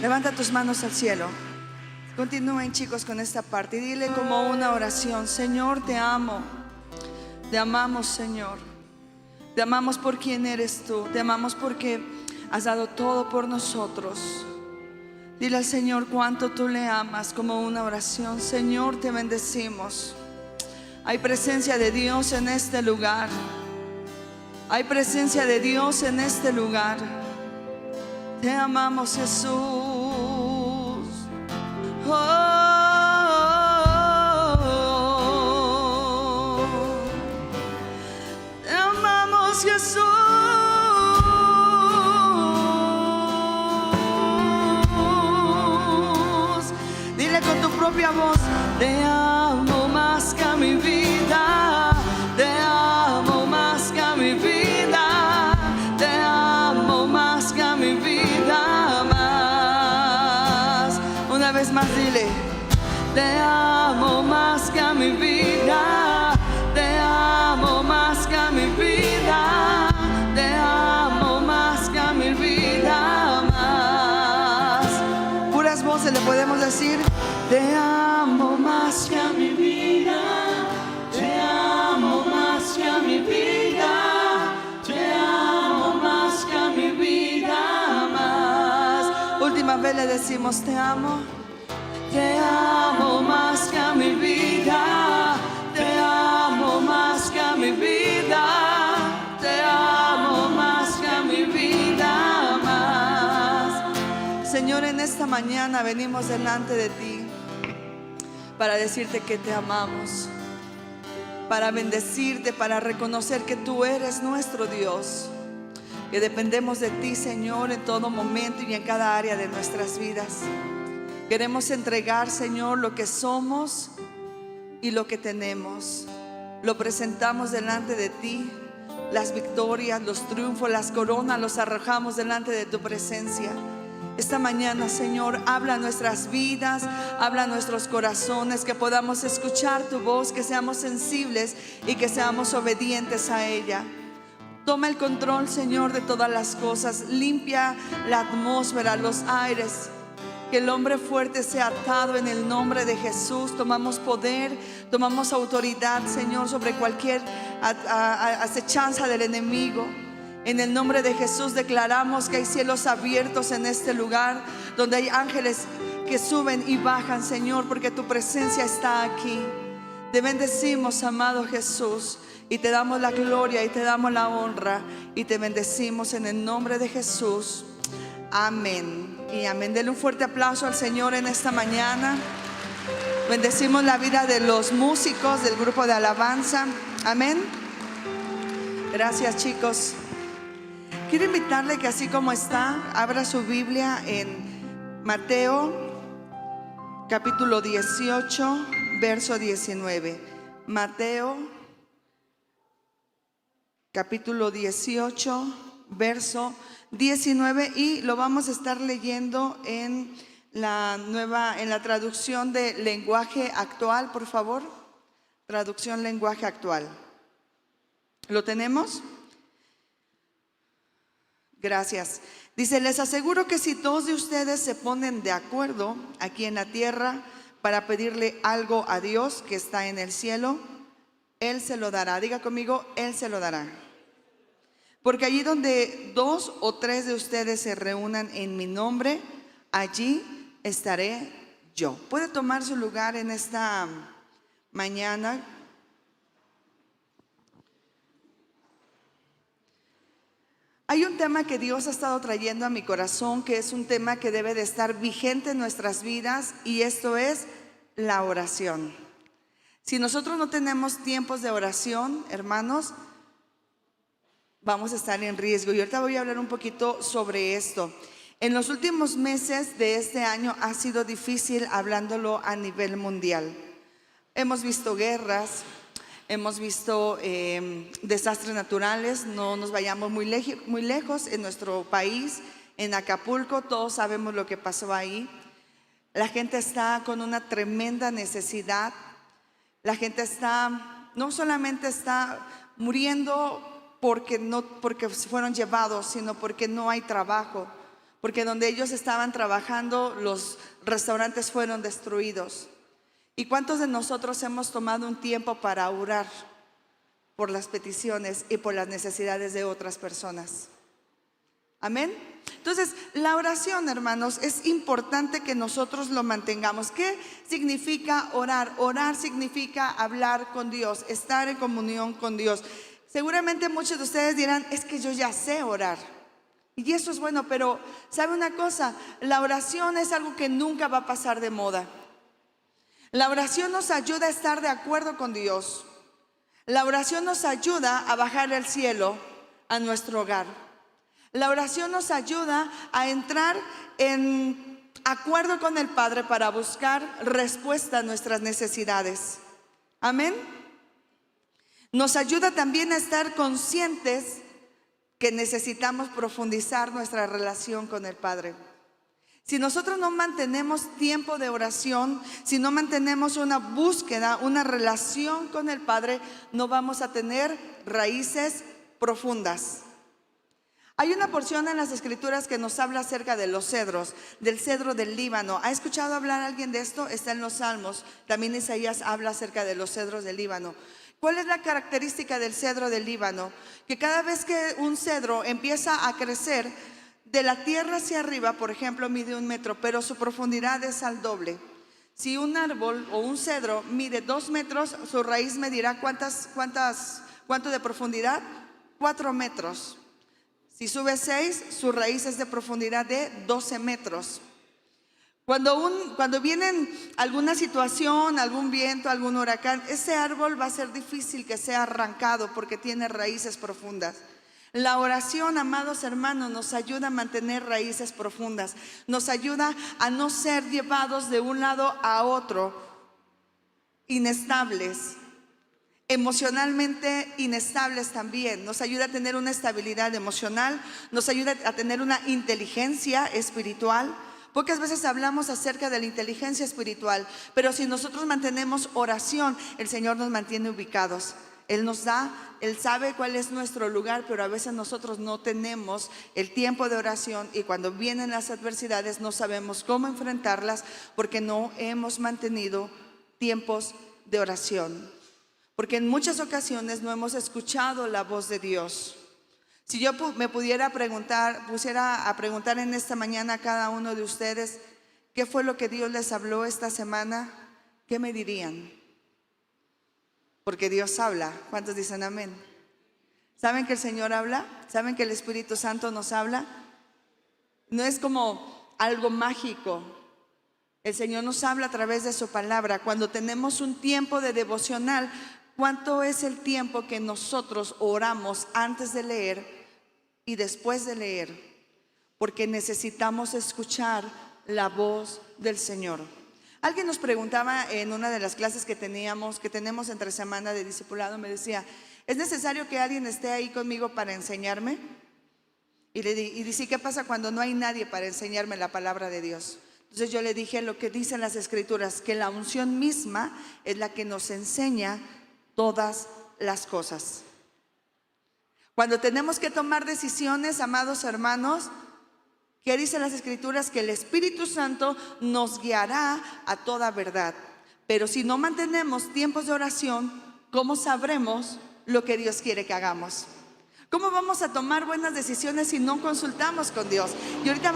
Levanta tus manos al cielo. Continúen, chicos, con esta parte y dile como una oración: Señor, te amo. Te amamos, Señor. Te amamos por quien eres tú. Te amamos porque has dado todo por nosotros. Dile al Señor cuánto tú le amas, como una oración. Señor, te bendecimos. Hay presencia de Dios en este lugar. Hay presencia de Dios en este lugar. Te amamos, Jesús. Te amamos, Jesús. Dile con tu propia voz: te amo más que a mi vida. Te amo más que a mi vida. Te amo más que a mi vida más. Una vez más dile: te amo más que a mi vida. Te amo más que a mi vida. Te amo más que a mi vida más. Puras voces le podemos decir: te amo más que a mi vida. Te amo más que a mi vida. Te amo más que a mi vida más. Última vez le decimos: te amo. Te amo más que a mi vida. Te amo más que a mi vida. Te amo más que a mi vida más. Señor, en esta mañana venimos delante de ti para decirte que te amamos, para bendecirte, para reconocer que tú eres nuestro Dios, que dependemos de ti, Señor, en todo momento y en cada área de nuestras vidas. Queremos entregar, Señor, lo que somos y lo que tenemos. Lo presentamos delante de ti. Las victorias, los triunfos, las coronas los arrojamos delante de tu presencia. Esta mañana, Señor, habla nuestras vidas, habla nuestros corazones, que podamos escuchar tu voz, que seamos sensibles y que seamos obedientes a ella. Toma el control, Señor, de todas las cosas. Limpia la atmósfera, los aires. Que el hombre fuerte sea atado en el nombre de Jesús. Tomamos poder, tomamos autoridad, Señor, sobre cualquier acechanza del enemigo. En el nombre de Jesús declaramos que hay cielos abiertos en este lugar, donde hay ángeles que suben y bajan, Señor, porque tu presencia está aquí. Te bendecimos, amado Jesús, y te damos la gloria y te damos la honra y te bendecimos en el nombre de Jesús. Amén y amén. Denle un fuerte aplauso al Señor en esta mañana. Bendecimos la vida de los músicos del grupo de alabanza. Amén. Gracias, chicos. Quiero invitarle que así como está, abra su Biblia en Mateo capítulo 18, verso 19. Mateo capítulo 18, verso 19, y lo vamos a estar leyendo en la traducción de lenguaje actual, por favor. Traducción lenguaje actual. ¿Lo tenemos? Gracias. Dice: les aseguro que si todos de ustedes se ponen de acuerdo aquí en la tierra para pedirle algo a Dios que está en el cielo, Él se lo dará. Diga conmigo: Él se lo dará. Porque allí donde 2 o 3 de ustedes se reúnan en mi nombre, allí estaré yo. Puede tomar su lugar en esta mañana. Hay un tema que Dios ha estado trayendo a mi corazón, que es un tema que debe de estar vigente en nuestras vidas, y esto es la oración. Si nosotros no tenemos tiempos de oración, hermanos, vamos a estar en riesgo. Y ahorita voy a hablar un poquito sobre esto. En los últimos meses de este año ha sido difícil, hablándolo a nivel mundial. Hemos visto guerras, hemos visto desastres naturales. No nos vayamos muy lejos. En nuestro país, en Acapulco, todos sabemos lo que pasó ahí. La gente está con una tremenda necesidad. La gente no solamente está muriendo porque fueron llevados, sino porque no hay trabajo, porque donde ellos estaban trabajando, los restaurantes fueron destruidos. ¿Y cuántos de nosotros hemos tomado un tiempo para orar por las peticiones y por las necesidades de otras personas? Amén. Entonces, la oración, hermanos, es importante que nosotros lo mantengamos. ¿Qué significa orar? Orar significa hablar con Dios, estar en comunión con Dios. Seguramente muchos de ustedes dirán, es que yo ya sé orar. Y eso es bueno, pero ¿sabe una cosa? La oración es algo que nunca va a pasar de moda. La oración nos ayuda a estar de acuerdo con Dios. La oración nos ayuda a bajar el cielo a nuestro hogar. La oración nos ayuda a entrar en acuerdo con el Padre para buscar respuesta a nuestras necesidades. Amén. Nos ayuda también a estar conscientes que necesitamos profundizar nuestra relación con el Padre. Si nosotros no mantenemos tiempo de oración, si no mantenemos una búsqueda, una relación con el Padre, no vamos a tener raíces profundas. Hay una porción en las Escrituras que nos habla acerca de los cedros, del cedro del Líbano. ¿Ha escuchado hablar alguien de esto? Está en los Salmos. También Isaías habla acerca de los cedros del Líbano. ¿Cuál es la característica del cedro del Líbano? Que cada vez que un cedro empieza a crecer, de la tierra hacia arriba, por ejemplo, mide 1 metro, pero su profundidad es al doble. Si un árbol o un cedro mide 2 metros, su raíz medirá ¿cuánto de profundidad? 4 metros. Si sube 6, su raíz es de profundidad de 12 metros. Cuando viene alguna situación, algún viento, algún huracán, ese árbol va a ser difícil que sea arrancado porque tiene raíces profundas. La oración, amados hermanos, nos ayuda a mantener raíces profundas. Nos ayuda a no ser llevados de un lado a otro, inestables. Emocionalmente inestables también. Nos ayuda a tener una estabilidad emocional, nos ayuda a tener una inteligencia espiritual. Pocas veces hablamos acerca de la inteligencia espiritual, pero si nosotros mantenemos oración, el Señor nos mantiene ubicados. Él nos da, Él sabe cuál es nuestro lugar, pero a veces nosotros no tenemos el tiempo de oración y cuando vienen las adversidades no sabemos cómo enfrentarlas porque no hemos mantenido tiempos de oración. Porque en muchas ocasiones no hemos escuchado la voz de Dios. Si yo me pusiera a preguntar en esta mañana a cada uno de ustedes, ¿qué fue lo que Dios les habló esta semana? ¿Qué me dirían? Porque Dios habla. ¿Cuántos dicen amén? ¿Saben que el Señor habla? ¿Saben que el Espíritu Santo nos habla? No es como algo mágico. El Señor nos habla a través de su palabra. Cuando tenemos un tiempo de devocional, ¿cuánto es el tiempo que nosotros oramos antes de leer y después de leer? Porque necesitamos escuchar la voz del Señor. Alguien nos preguntaba en una de las clases que tenemos entre semana de discipulado, me decía, ¿es necesario que alguien esté ahí conmigo para enseñarme? Y dice, ¿qué pasa cuando no hay nadie para enseñarme la palabra de Dios? Entonces yo le dije lo que dicen las Escrituras, que la unción misma es la que nos enseña todas las cosas. Cuando tenemos que tomar decisiones, amados hermanos, ¿qué dicen las Escrituras? Que el Espíritu Santo nos guiará a toda verdad. Pero si no mantenemos tiempos de oración, ¿cómo sabremos lo que Dios quiere que hagamos? ¿Cómo vamos a tomar buenas decisiones si no consultamos con Dios? Y ahorita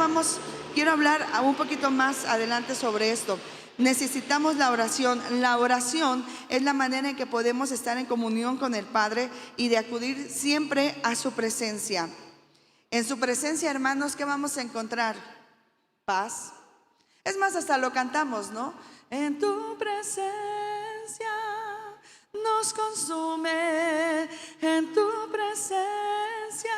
quiero hablar un poquito más adelante sobre esto. Necesitamos la oración. La oración es la manera en que podemos estar en comunión con el Padre y de acudir siempre a su presencia. En su presencia, hermanos, ¿qué vamos a encontrar? Paz. Es más, hasta lo cantamos, ¿no? En tu presencia nos consume, en tu presencia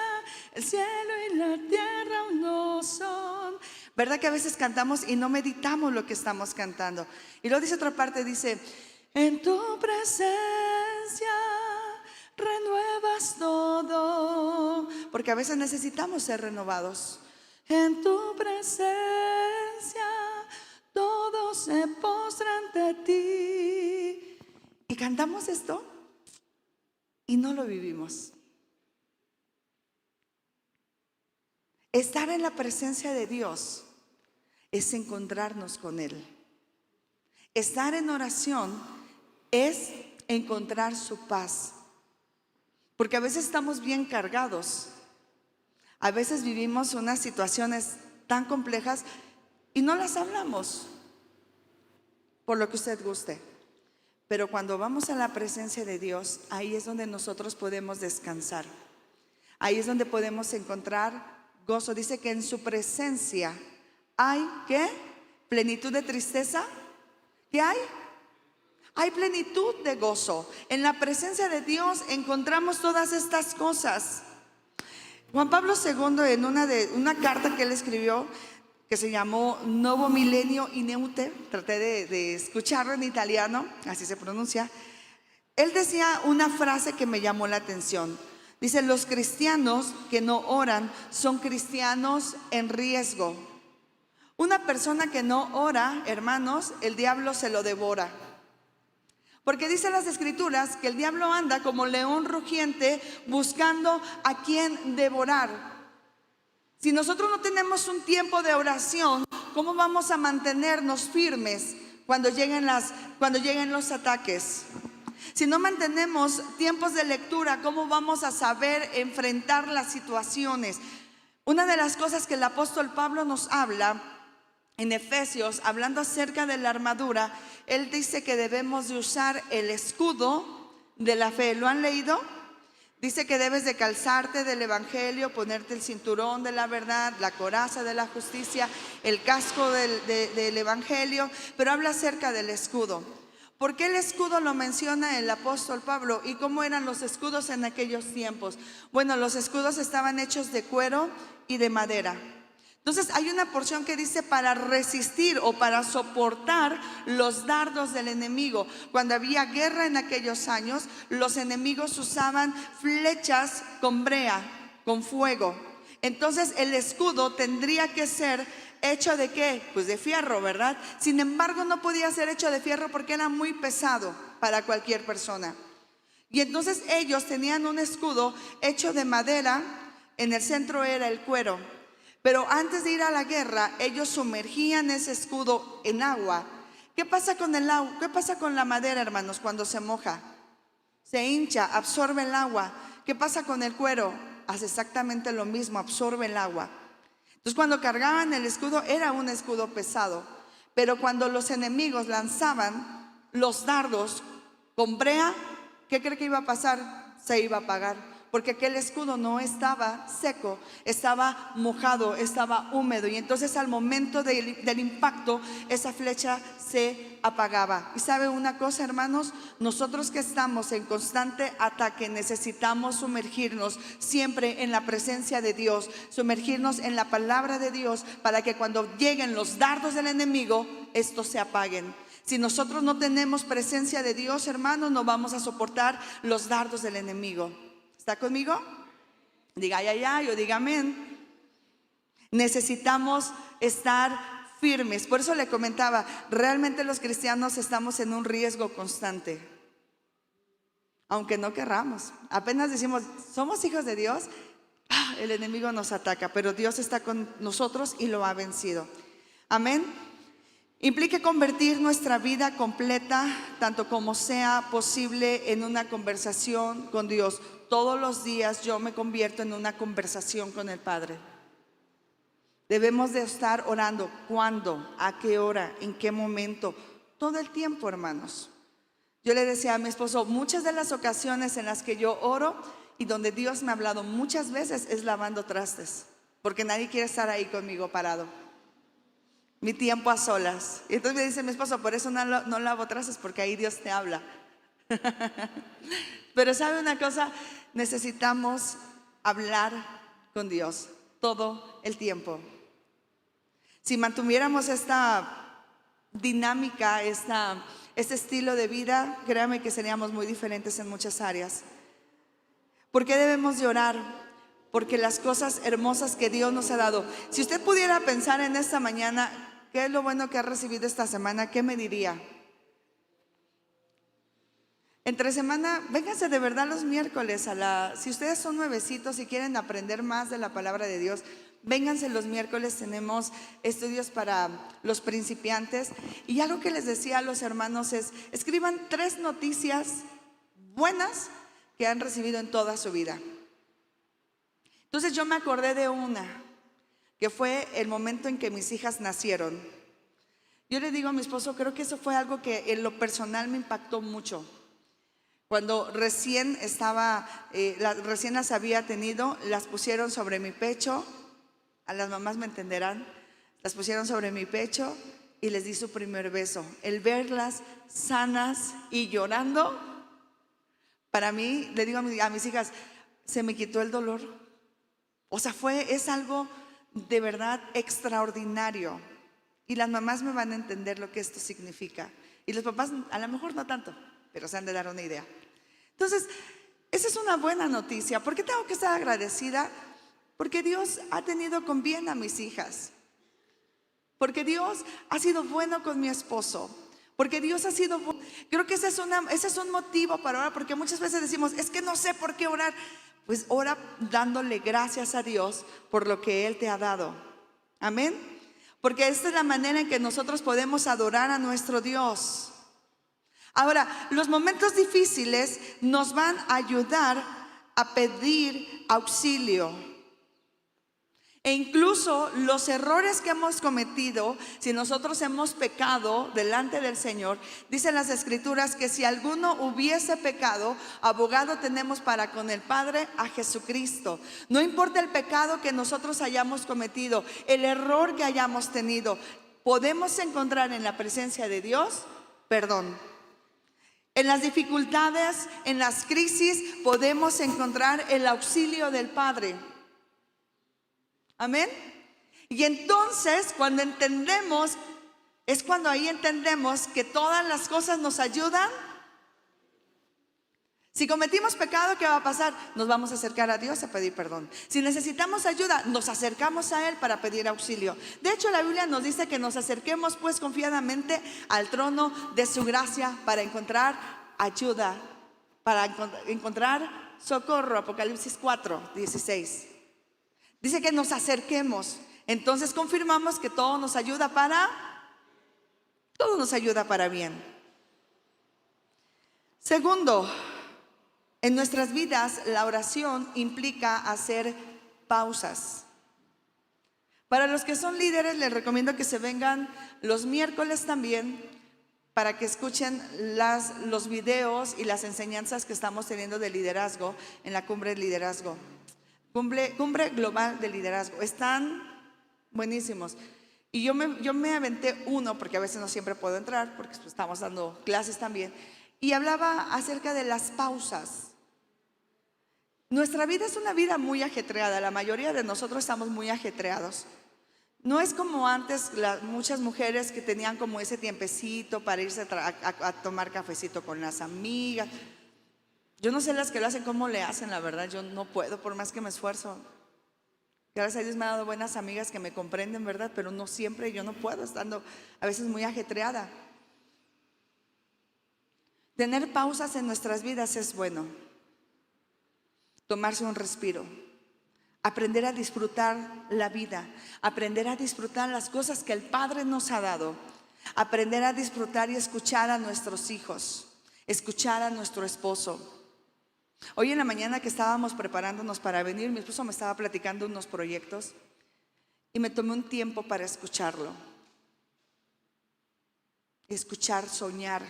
el cielo y la tierra uno son. ¿Verdad que a veces cantamos y no meditamos lo que estamos cantando? Y luego dice otra parte, dice, en tu presencia renuevas todo, porque a veces necesitamos ser renovados. En tu presencia todo se postra ante ti. Y cantamos esto y no lo vivimos. Estar en la presencia de Dios es encontrarnos con Él. Estar en oración es encontrar su paz. Porque a veces estamos bien cargados. A veces vivimos unas situaciones tan complejas y no las hablamos, por lo que usted guste. Pero cuando vamos a la presencia de Dios, ahí es donde nosotros podemos descansar. Ahí es donde podemos encontrar gozo. Dice que en su presencia hay, ¿qué? Plenitud de tristeza. ¿Qué hay? Hay plenitud de gozo. En la presencia de Dios encontramos todas estas cosas. Juan Pablo II, en una carta que él escribió, que se llamó Nuevo Milenio in Eute, traté de escucharlo en italiano, así se pronuncia. Él decía una frase que me llamó la atención. Dice: los cristianos que no oran son cristianos en riesgo. Una persona que no ora, hermanos, el diablo se lo devora. Porque dice las escrituras que el diablo anda como león rugiente buscando a quien devorar. Si nosotros no tenemos un tiempo de oración, ¿cómo vamos a mantenernos firmes cuando lleguen los ataques? Si no mantenemos tiempos de lectura, ¿cómo vamos a saber enfrentar las situaciones? Una de las cosas que el apóstol Pablo nos habla en Efesios, hablando acerca de la armadura, él dice que debemos de usar el escudo de la fe. ¿Lo han leído? Dice que debes de calzarte del evangelio, ponerte el cinturón de la verdad, la coraza de la justicia, el casco del evangelio, pero habla acerca del escudo. ¿Por qué el escudo lo menciona el apóstol Pablo? ¿Y cómo eran los escudos en aquellos tiempos? Bueno, los escudos estaban hechos de cuero y de madera. Entonces hay una porción que dice para resistir o para soportar los dardos del enemigo. Cuando había guerra en aquellos años, los enemigos usaban flechas con brea, con fuego. Entonces el escudo tendría que ser hecho de ¿qué? Pues de fierro, ¿verdad? Sin embargo, no podía ser hecho de fierro porque era muy pesado para cualquier persona. Y entonces ellos tenían un escudo hecho de madera, en el centro era el cuero. Pero antes de ir a la guerra, ellos sumergían ese escudo en agua. ¿Qué pasa con el agua? ¿Qué pasa con la madera, hermanos, cuando se moja? Se hincha, absorbe el agua. ¿Qué pasa con el cuero? Hace exactamente lo mismo, absorbe el agua. Entonces, cuando cargaban el escudo, era un escudo pesado. Pero cuando los enemigos lanzaban los dardos con brea, ¿qué cree que iba a pasar? Se iba a apagar. Porque aquel escudo no estaba seco, estaba mojado, estaba húmedo. Y entonces al momento del impacto, esa flecha se apagaba. Y sabe una cosa, hermanos, nosotros que estamos en constante ataque necesitamos sumergirnos siempre en la presencia de Dios, sumergirnos en la palabra de Dios, para que cuando lleguen los dardos del enemigo, estos se apaguen. Si nosotros no tenemos presencia de Dios, hermanos, no vamos a soportar los dardos del enemigo. ¿Está conmigo? Diga ay, ay, ay, o diga amén. Necesitamos estar firmes. Por eso le comentaba, realmente los cristianos estamos en un riesgo constante. Aunque no querramos. Apenas decimos, somos hijos de Dios, el enemigo nos ataca, pero Dios está con nosotros y lo ha vencido. Amén. Implica convertir nuestra vida completa, tanto como sea posible, en una conversación con Dios. Todos los días yo me convierto en una conversación con el Padre. Debemos de estar orando. ¿Cuándo? ¿A qué hora? ¿En qué momento? Todo el tiempo, hermanos. Yo le decía a mi esposo, muchas de las ocasiones en las que yo oro y donde Dios me ha hablado muchas veces es lavando trastes, porque nadie quiere estar ahí conmigo parado. Mi tiempo a solas. Y entonces me dice mi esposo, por eso no lavo trastes, porque ahí Dios te habla. Pero ¿sabe una cosa? Necesitamos hablar con Dios todo el tiempo. Si mantuviéramos esta dinámica, este estilo de vida, créame que seríamos muy diferentes en muchas áreas. ¿Por qué debemos de orar? Porque las cosas hermosas que Dios nos ha dado. Si usted pudiera pensar en esta mañana, ¿qué es lo bueno que ha recibido esta semana? ¿Qué me diría? Entre semana, vénganse de verdad los miércoles si ustedes son nuevecitos y quieren aprender más de la palabra de Dios, Vénganse los miércoles, tenemos estudios para los principiantes. Y algo que les decía a los hermanos es, escriban 3 noticias buenas que han recibido en toda su vida. Entonces yo me acordé de una, que fue el momento en que mis hijas nacieron. Yo le digo a mi esposo, creo que eso fue algo que en lo personal me impactó mucho. Cuando recién las había tenido, las pusieron sobre mi pecho. A las mamás me entenderán. Las pusieron sobre mi pecho y les di su primer beso. El verlas sanas y llorando, para mí, le digo a mis hijas, se me quitó el dolor. O sea, es algo de verdad extraordinario. Y las mamás me van a entender lo que esto significa. Y los papás a lo mejor no tanto, pero se han de dar una idea. Entonces, esa es una buena noticia. ¿Por qué tengo que estar agradecida? Porque Dios ha tenido con bien a mis hijas. Porque Dios ha sido bueno con mi esposo. Porque Dios ha sido bueno. Creo que ese es un motivo para orar. Porque muchas veces decimos, es que no sé por qué orar. Pues ora dándole gracias a Dios por lo que Él te ha dado. Amén. Porque esta es la manera en que nosotros podemos adorar a nuestro Dios. Ahora, los momentos difíciles nos van a ayudar a pedir auxilio. E incluso los errores que hemos cometido, si nosotros hemos pecado delante del Señor, dicen las Escrituras que si alguno hubiese pecado, abogado tenemos para con el Padre a Jesucristo. No importa el pecado que nosotros hayamos cometido, el error que hayamos tenido, podemos encontrar en la presencia de Dios perdón. En las dificultades, en las crisis, podemos encontrar el auxilio del Padre. Amén. Y entonces cuando entendemos, es cuando ahí entendemos que todas las cosas nos ayudan. Si cometimos pecado, ¿qué va a pasar? Nos vamos a acercar a Dios a pedir perdón. Si necesitamos ayuda, nos acercamos a Él para pedir auxilio. De hecho, la Biblia nos dice que nos acerquemos pues confiadamente al trono de su gracia para encontrar ayuda, para encontrar socorro. Apocalipsis 4:16. Dice que nos acerquemos. Entonces confirmamos que todo nos ayuda para bien. Segundo, en nuestras vidas la oración implica hacer pausas. Para los que son líderes les recomiendo que se vengan los miércoles también para que escuchen los videos y las enseñanzas que estamos teniendo de liderazgo en la cumbre de liderazgo. Cumbre global de liderazgo. Están buenísimos. Y yo me aventé uno, porque a veces no siempre puedo entrar, porque estamos dando clases también. Y hablaba acerca de las pausas. Nuestra vida es una vida muy ajetreada. La mayoría de nosotros estamos muy ajetreados. No es como antes muchas mujeres que tenían como ese tiempecito para irse a tomar cafecito con las amigas. Yo no sé las que lo hacen, cómo le hacen, la verdad. Yo no puedo, por más que me esfuerzo. Gracias a Dios me ha dado buenas amigas que me comprenden, ¿verdad? Pero no siempre, yo no puedo, estando a veces muy ajetreada. Tener pausas en nuestras vidas es bueno. Tomarse un respiro. Aprender a disfrutar la vida. Aprender a disfrutar las cosas que el Padre nos ha dado. Aprender a disfrutar y escuchar a nuestros hijos. Escuchar a nuestro esposo. Hoy en la mañana que estábamos preparándonos para venir, mi esposo me estaba platicando unos proyectos y me tomé un tiempo para escucharlo. Escuchar, soñar.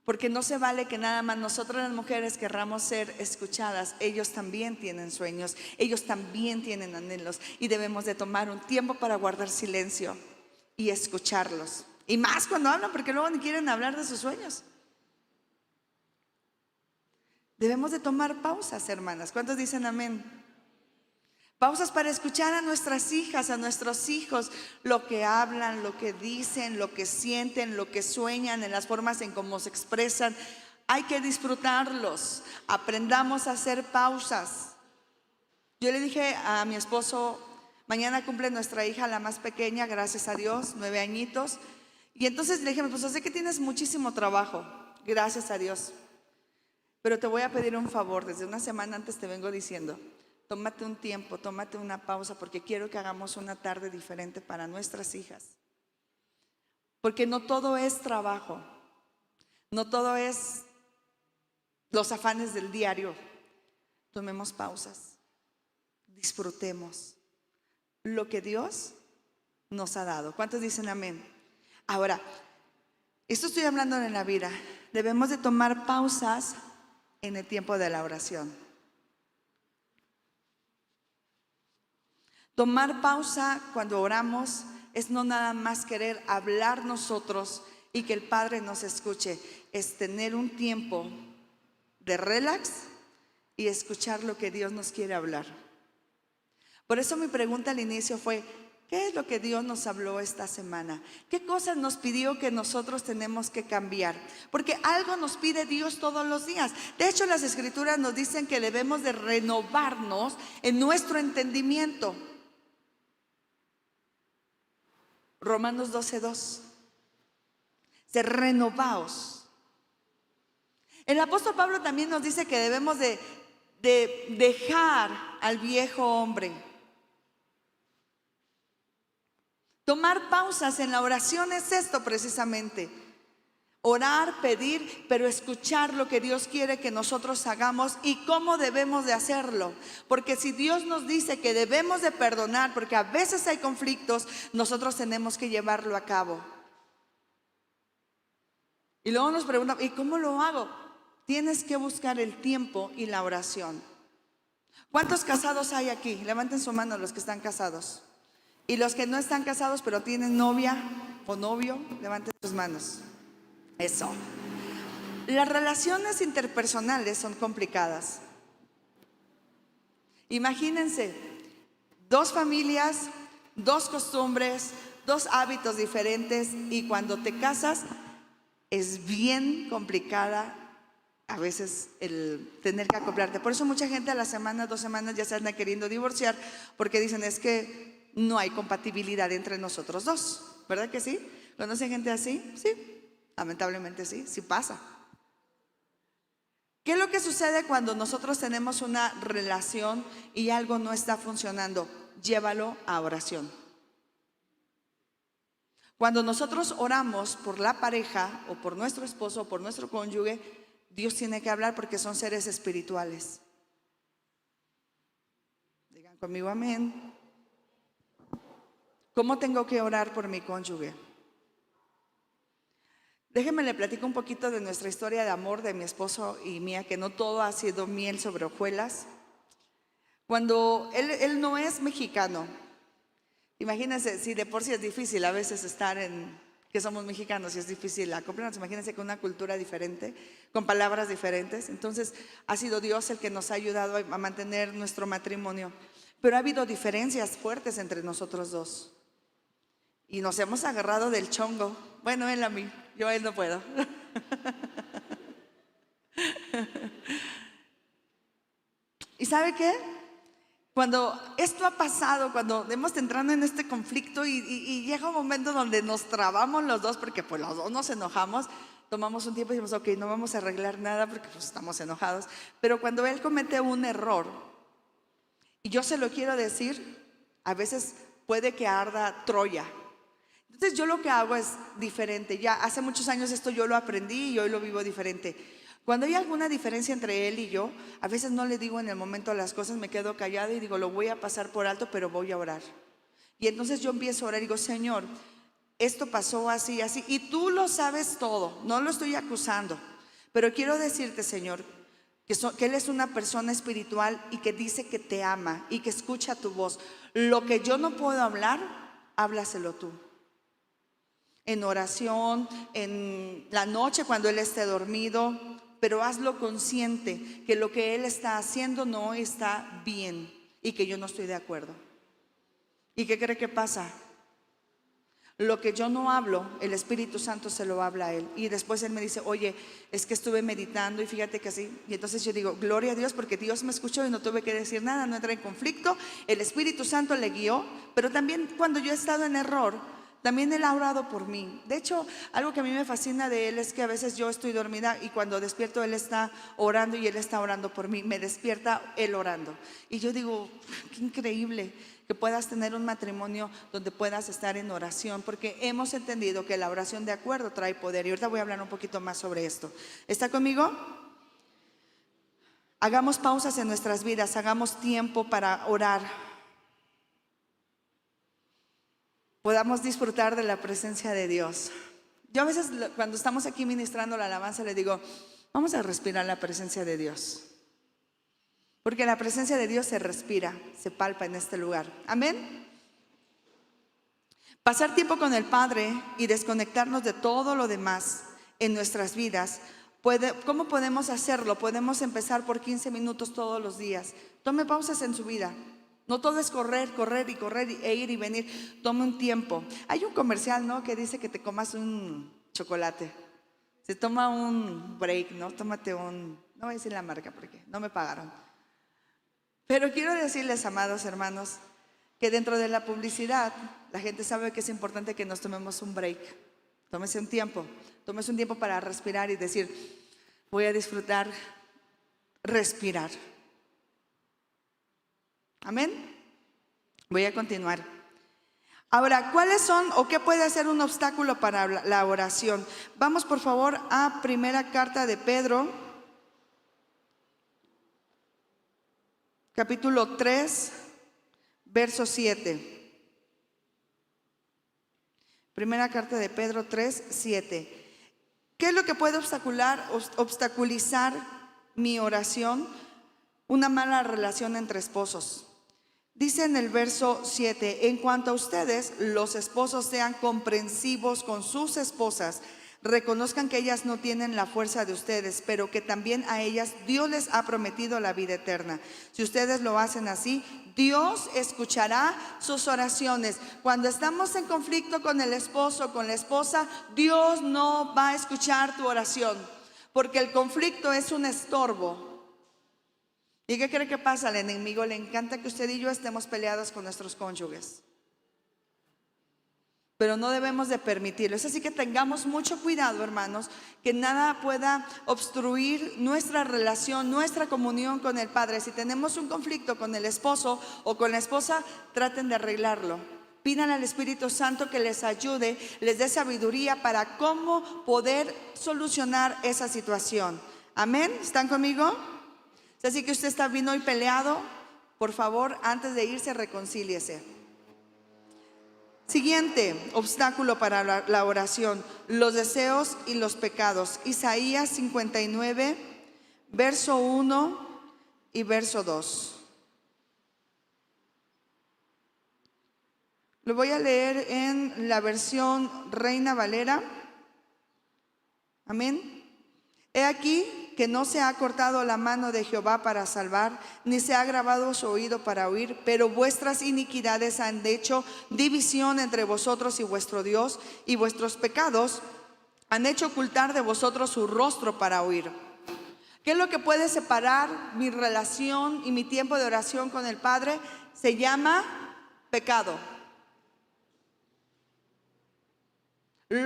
Porque no se vale que nada más nosotras las mujeres querramos ser escuchadas. Ellos también tienen sueños, ellos también tienen anhelos y debemos de tomar un tiempo para guardar silencio y escucharlos. Y más cuando hablan, porque luego ni quieren hablar de sus sueños. Debemos de tomar pausas, hermanas. ¿Cuántos dicen amén? Pausas para escuchar a nuestras hijas, a nuestros hijos, lo que hablan, lo que dicen, lo que sienten, lo que sueñan, en las formas en cómo se expresan. Hay que disfrutarlos. Aprendamos a hacer pausas. Yo le dije a mi esposo, mañana cumple nuestra hija, la más pequeña, gracias a Dios, 9 añitos. Y entonces le dije a mi esposo, sé que tienes muchísimo trabajo, gracias a Dios. Pero te voy a pedir un favor, desde una semana antes te vengo diciendo, tómate un tiempo, tómate una pausa, porque quiero que hagamos una tarde diferente para nuestras hijas. Porque no todo es trabajo, no todo es los afanes del diario. Tomemos pausas, disfrutemos lo que Dios nos ha dado. ¿Cuántos dicen amén? Ahora, esto estoy hablando en la vida. Debemos de tomar pausas en el tiempo de la oración. Tomar pausa cuando oramos es no nada más querer hablar nosotros y que el Padre nos escuche. Es tener un tiempo de relax y escuchar lo que Dios nos quiere hablar. Por eso mi pregunta al inicio fue: ¿qué es lo que Dios nos habló esta semana? ¿Qué cosas nos pidió que nosotros tenemos que cambiar? Porque algo nos pide Dios todos los días. De hecho, las Escrituras nos dicen que debemos de renovarnos en nuestro entendimiento. Romanos 12:2. Se renovaos. El apóstol Pablo también nos dice que debemos de dejar al viejo hombre. Tomar pausas en la oración es esto precisamente. Orar, pedir, pero escuchar lo que Dios quiere que nosotros hagamos y cómo debemos de hacerlo. Porque si Dios nos dice que debemos de perdonar, porque a veces hay conflictos, nosotros tenemos que llevarlo a cabo. Y luego nos preguntan: ¿y cómo lo hago? Tienes que buscar el tiempo y la oración. ¿Cuántos casados hay aquí? Levanten su mano los que están casados. Y los que no están casados pero tienen novia o novio, levanten sus manos. Eso. Las relaciones interpersonales son complicadas. Imagínense, dos familias, dos costumbres, dos hábitos diferentes, y cuando te casas es bien complicada a veces el tener que acoplarte. Por eso mucha gente a la semana, 2 semanas ya se anda queriendo divorciar, porque dicen: es que no hay compatibilidad entre nosotros dos. ¿Verdad que sí? ¿Conocen gente así? Sí. Lamentablemente sí, sí pasa. ¿Qué es lo que sucede cuando nosotros tenemos una relación y algo no está funcionando? Llévalo a oración. Cuando nosotros oramos por la pareja o por nuestro esposo o por nuestro cónyuge, Dios tiene que hablar, porque son seres espirituales. Digan conmigo amén. ¿Cómo tengo que orar por mi cónyuge? Déjenme le platico un poquito de nuestra historia de amor de mi esposo y mía, que no todo ha sido miel sobre hojuelas. Cuando él no es mexicano, imagínense, si de por sí es difícil a veces estar que somos mexicanos y es difícil acoplarnos, imagínense con una cultura diferente, con palabras diferentes. Entonces ha sido Dios el que nos ha ayudado a mantener nuestro matrimonio. Pero ha habido diferencias fuertes entre nosotros dos. Y nos hemos agarrado del chongo. Bueno, él a mí, yo a él no puedo. ¿Y sabe qué? Cuando esto ha pasado, cuando hemos entrado en este conflicto y llega un momento donde nos trabamos los dos, porque pues los dos nos enojamos, tomamos un tiempo y decimos: ok, no vamos a arreglar nada porque pues estamos enojados. Pero cuando él comete un error y yo se lo quiero decir, a veces puede que arda Troya. Entonces yo lo que hago es diferente. Ya hace muchos años esto yo lo aprendí y hoy lo vivo diferente. Cuando hay alguna diferencia entre él y yo, a veces no le digo en el momento las cosas, me quedo callada y digo: lo voy a pasar por alto, pero voy a orar. Y entonces yo empiezo a orar y digo: Señor, esto pasó así, así, y tú lo sabes todo, no lo estoy acusando, pero quiero decirte, Señor, que Él es una persona espiritual y que dice que te ama y que escucha tu voz. Lo que yo no puedo hablar, háblaselo tú. En oración, en la noche cuando Él esté dormido, pero hazlo consciente que lo que Él está haciendo no está bien y que yo no estoy de acuerdo. ¿Y qué cree que pasa? Lo que yo no hablo, el Espíritu Santo se lo habla a Él. Y después Él me dice: oye, es que estuve meditando y fíjate que así. Y entonces yo digo: gloria a Dios, porque Dios me escuchó y no tuve que decir nada, no entré en conflicto. El Espíritu Santo le guió. Pero también cuando yo he estado en error, también Él ha orado por mí. De hecho, algo que a mí me fascina de Él es que a veces yo estoy dormida y cuando despierto Él está orando y Él está orando por mí. Me despierta Él orando. Y yo digo, qué increíble que puedas tener un matrimonio donde puedas estar en oración, porque hemos entendido que la oración de acuerdo trae poder. Y ahorita voy a hablar un poquito más sobre esto. ¿Está conmigo? Hagamos pausas en nuestras vidas, hagamos tiempo para orar. Podamos disfrutar de la presencia de Dios. Yo a veces cuando estamos aquí ministrando la alabanza le digo, vamos a respirar la presencia de Dios. Porque la presencia de Dios se respira, se palpa en este lugar. Amén. Pasar tiempo con el Padre y desconectarnos de todo lo demás en nuestras vidas. ¿Cómo podemos hacerlo? Podemos empezar por 15 minutos todos los días. Tome pausas en su vida. No todo es correr, correr y correr e ir y venir. Tome un tiempo. Hay un comercial, ¿no?, que dice que te comas un chocolate. Se toma un break, ¿no? Tómate un... No voy a decir la marca porque no me pagaron. Pero quiero decirles, amados hermanos, que dentro de la publicidad, la gente sabe que es importante que nos tomemos un break. Tómese un tiempo para respirar y decir, voy a disfrutar, respirar. Amén. Voy a continuar. Ahora, ¿cuáles son o qué puede ser un obstáculo para la oración? Vamos por favor a primera carta de Pedro, capítulo 3, verso 7. Primera carta de Pedro 3, 7. ¿Qué es lo que puede obstaculizar mi oración? Una mala relación entre esposos. Dice en el verso 7, en cuanto a ustedes, los esposos sean comprensivos con sus esposas, reconozcan que ellas no tienen la fuerza de ustedes, pero que también a ellas Dios les ha prometido la vida eterna. Si ustedes lo hacen así, Dios escuchará sus oraciones. Cuando estamos en conflicto con el esposo, con la esposa, Dios no va a escuchar tu oración, porque el conflicto es un estorbo. ¿Y qué cree que pasa? Al enemigo le encanta que usted y yo estemos peleados con nuestros cónyuges. Pero no debemos de permitirlo. Es así que tengamos mucho cuidado, hermanos, que nada pueda obstruir nuestra relación, nuestra comunión con el Padre. Si tenemos un conflicto con el esposo o con la esposa, traten de arreglarlo. Pidan al Espíritu Santo que les ayude, les dé sabiduría para cómo poder solucionar esa situación. Amén. ¿Están conmigo? Así que usted está bien hoy peleado, por favor, antes de irse, reconcíliese. Siguiente obstáculo para la oración: los deseos y los pecados. Isaías 59, verso 1 y verso 2. Lo voy a leer en la versión Reina Valera. Amén. He aquí que no se ha cortado la mano de Jehová para salvar, ni se ha agravado su oído para oír, pero vuestras iniquidades han hecho división entre vosotros y vuestro Dios, y vuestros pecados han hecho ocultar de vosotros su rostro para oír. ¿Qué es lo que puede separar mi relación y mi tiempo de oración con el Padre? Se llama pecado.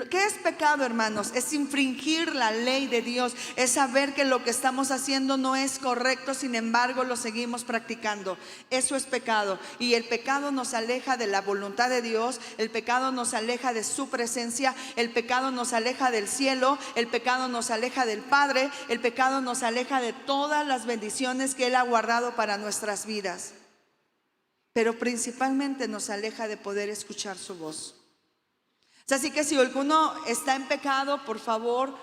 ¿Qué es pecado, hermanos? Es infringir la ley de Dios, es saber que lo que estamos haciendo no es correcto, sin embargo lo seguimos practicando. Eso es pecado, y el pecado nos aleja de la voluntad de Dios, el pecado nos aleja de su presencia, el pecado nos aleja del cielo, el pecado nos aleja del Padre, el pecado nos aleja de todas las bendiciones que Él ha guardado para nuestras vidas, pero principalmente nos aleja de poder escuchar su voz. Así que si alguno está en pecado, por favor,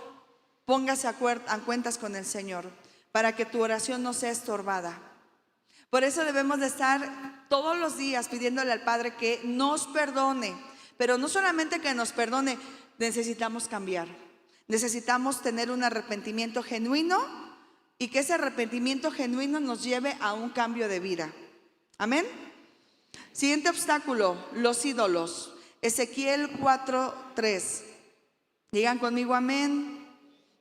póngase a cuentas con el Señor para que tu oración no sea estorbada. Por eso debemos de estar todos los días pidiéndole al Padre que nos perdone. Pero no solamente que nos perdone, necesitamos cambiar. Necesitamos tener un arrepentimiento genuino y que ese arrepentimiento genuino nos lleve a un cambio de vida. Amén. Siguiente obstáculo: los ídolos. Ezequiel 4:3. Digan conmigo amén,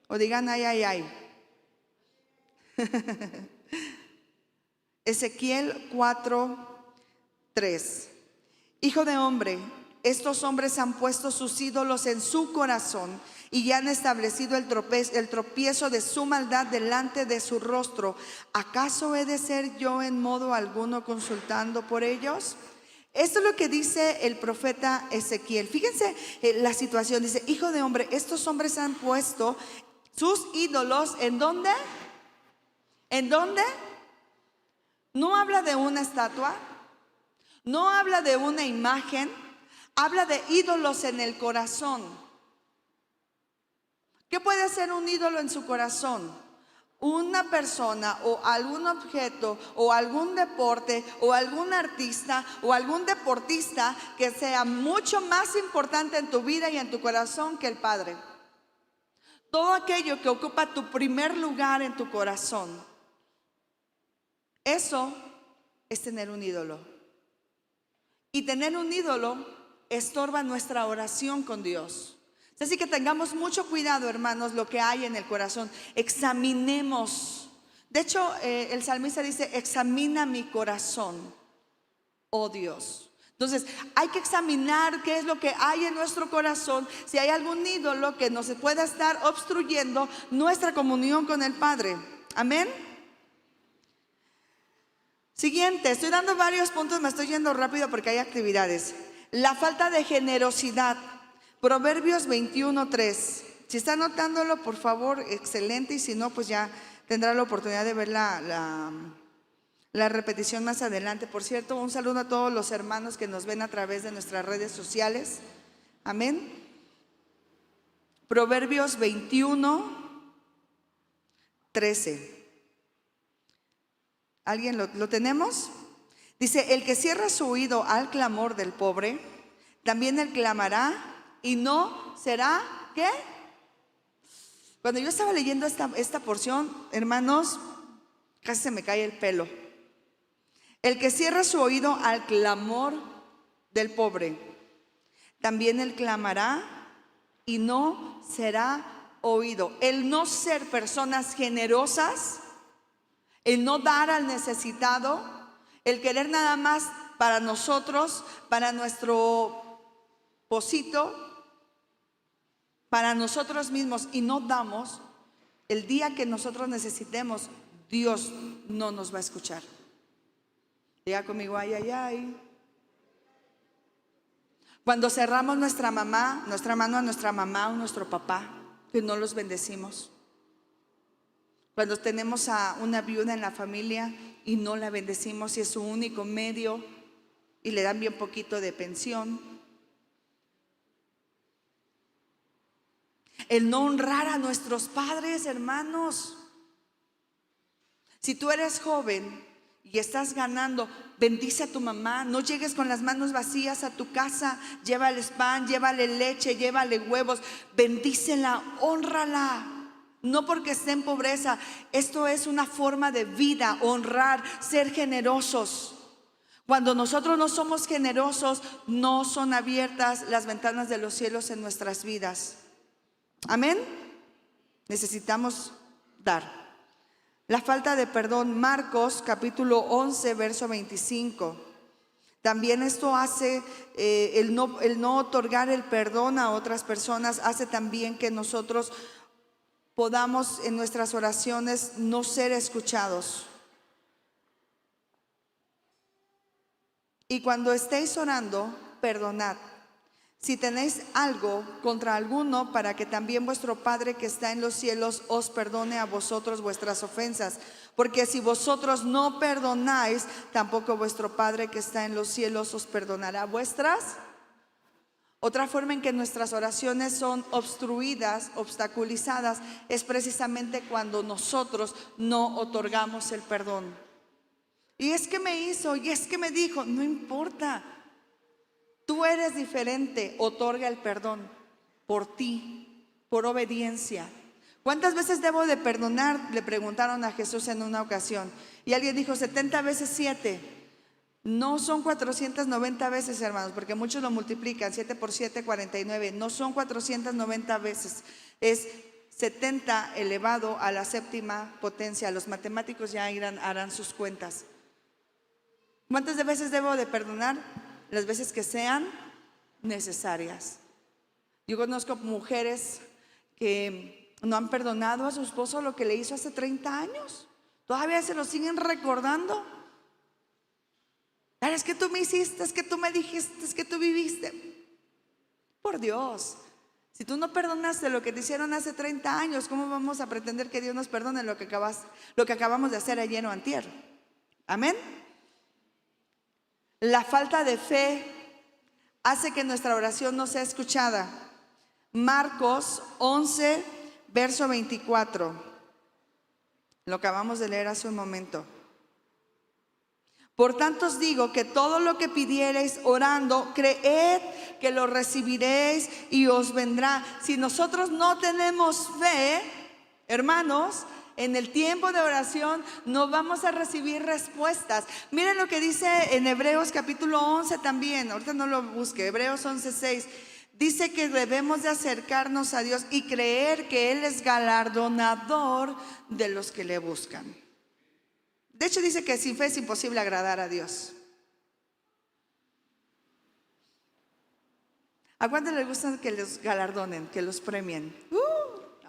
o digan ay, ay, ay. Ezequiel 4:3. Hijo de hombre, estos hombres han puesto sus ídolos en su corazón y han establecido el tropiezo de su maldad delante de su rostro. ¿Acaso he de ser yo en modo alguno consultando por ellos? Esto es lo que dice el profeta Ezequiel. Fíjense la situación. Dice: hijo de hombre, estos hombres han puesto sus ídolos ¿en dónde? ¿En dónde? No habla de una estatua, no habla de una imagen, habla de ídolos en el corazón. ¿Qué puede ser un ídolo en su corazón? Una persona o algún objeto o algún deporte o algún artista o algún deportista que sea mucho más importante en tu vida y en tu corazón que el Padre. Todo aquello que ocupa tu primer lugar en tu corazón, eso es tener un ídolo. Y tener un ídolo estorba nuestra oración con Dios. Así que tengamos mucho cuidado, hermanos, lo que hay en el corazón. Examinemos. De hecho, el salmista dice: examina mi corazón, oh Dios. Entonces, hay que examinar qué es lo que hay en nuestro corazón. Si hay algún ídolo que nos pueda estar obstruyendo nuestra comunión con el Padre. Amén. Siguiente, estoy dando varios puntos, me estoy yendo rápido porque hay actividades. La falta de generosidad. Proverbios 21:3. Si está anotándolo, por favor, excelente. Y si no, pues ya tendrá la oportunidad de ver la repetición más adelante. Por cierto, un saludo a todos los hermanos que nos ven a través de nuestras redes sociales. Amén. Proverbios 21:13. ¿Alguien lo tenemos? Dice: el que cierra su oído al clamor del pobre, también él clamará y no será, ¿qué? Cuando yo estaba leyendo esta porción, hermanos, casi se me cae el pelo. El que cierra su oído al clamor del pobre, también él clamará y no será oído. El no ser personas generosas, el no dar al necesitado, el querer nada más para nosotros, para nuestro pocito, para nosotros mismos, y no damos, el día que nosotros necesitemos, Dios no nos va a escuchar. Diga conmigo: ay, ay, ay. Cuando cerramos nuestra mano a nuestra mamá o nuestro papá, que no los bendecimos. Cuando tenemos a una viuda en la familia y no la bendecimos y es su único medio y le dan bien poquito de pensión. El no honrar a nuestros padres, hermanos. Si tú eres joven y estás ganando, bendice a tu mamá. No llegues con las manos vacías a tu casa. Llévales pan, llévale leche, llévale huevos. Bendícela, hónrala. No porque esté en pobreza. Esto es una forma de vida, honrar, ser generosos. Cuando nosotros no somos generosos, no son abiertas las ventanas de los cielos en nuestras vidas. Amén. Necesitamos dar. La falta de perdón. Marcos capítulo 11 verso 25. También esto hace el no otorgar el perdón a otras personas, hace también que nosotros podamos en nuestras oraciones no ser escuchados. Y cuando estéis orando, perdonad si tenéis algo contra alguno, para que también vuestro Padre que está en los cielos os perdone a vosotros vuestras ofensas. Porque si vosotros no perdonáis, tampoco vuestro Padre que está en los cielos os perdonará vuestras. Otra forma en que nuestras oraciones son obstruidas, obstaculizadas, es precisamente cuando nosotros no otorgamos el perdón. Y es que me hizo, y es que me dijo, no importa. Tú eres diferente, otorga el perdón por ti, por obediencia. ¿Cuántas veces debo de perdonar? Le preguntaron a Jesús en una ocasión. Y alguien dijo 70 veces 7. No son 490 veces, hermanos, porque muchos lo multiplican. 7 por 7, 49. No son 490 veces. Es 70 elevado a la séptima potencia. Los matemáticos ya harán sus cuentas. ¿Cuántas veces debo de perdonar? Las veces que sean necesarias. Yo conozco mujeres que no han perdonado a su esposo lo que le hizo hace 30 años. Todavía se lo siguen recordando. Es que tú me hiciste, es que tú me dijiste, es que tú viviste. Por Dios, si tú no perdonaste lo que te hicieron hace 30 años, ¿cómo vamos a pretender que Dios nos perdone lo que acabamos de hacer ayer o antier? Amén. La falta de fe hace que nuestra oración no sea escuchada. Marcos 11, verso 24. Lo acabamos de leer hace un momento. Por tanto os digo que todo lo que pidiereis orando, creed que lo recibiréis y os vendrá. Si nosotros no tenemos fe, hermanos, en el tiempo de oración no vamos a recibir respuestas. Miren lo que dice en Hebreos capítulo 11 también. Ahorita no lo busque. Hebreos 11:6. Dice que debemos de acercarnos a Dios y creer que Él es galardonador de los que le buscan. De hecho dice que sin fe es imposible agradar a Dios. ¿A cuántos les gusta que los galardonen, que los premien?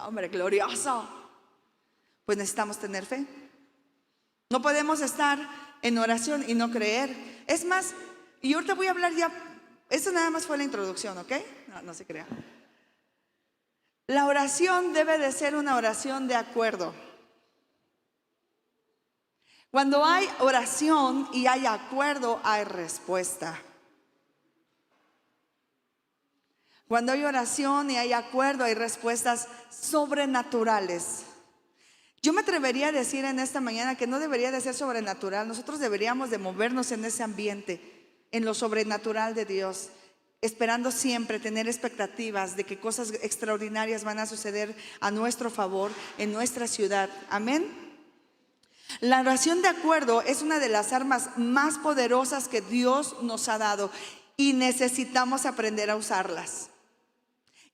Hombre, glorioso. Pues necesitamos tener fe. No podemos estar en oración y no creer. Es más, y ahorita voy a hablar ya. Esto nada más fue la introducción, ¿ok? No se crea. La oración debe de ser una oración de acuerdo. Cuando hay oración y hay acuerdo, hay respuesta. Cuando hay oración y hay acuerdo, hay respuestas sobrenaturales. Yo me atrevería a decir en esta mañana que no debería de ser sobrenatural. Nosotros deberíamos de movernos en ese ambiente, en lo sobrenatural de Dios, esperando siempre tener expectativas de que cosas extraordinarias van a suceder a nuestro favor en nuestra ciudad. Amén. La oración de acuerdo es una de las armas más poderosas que Dios nos ha dado y necesitamos aprender a usarlas.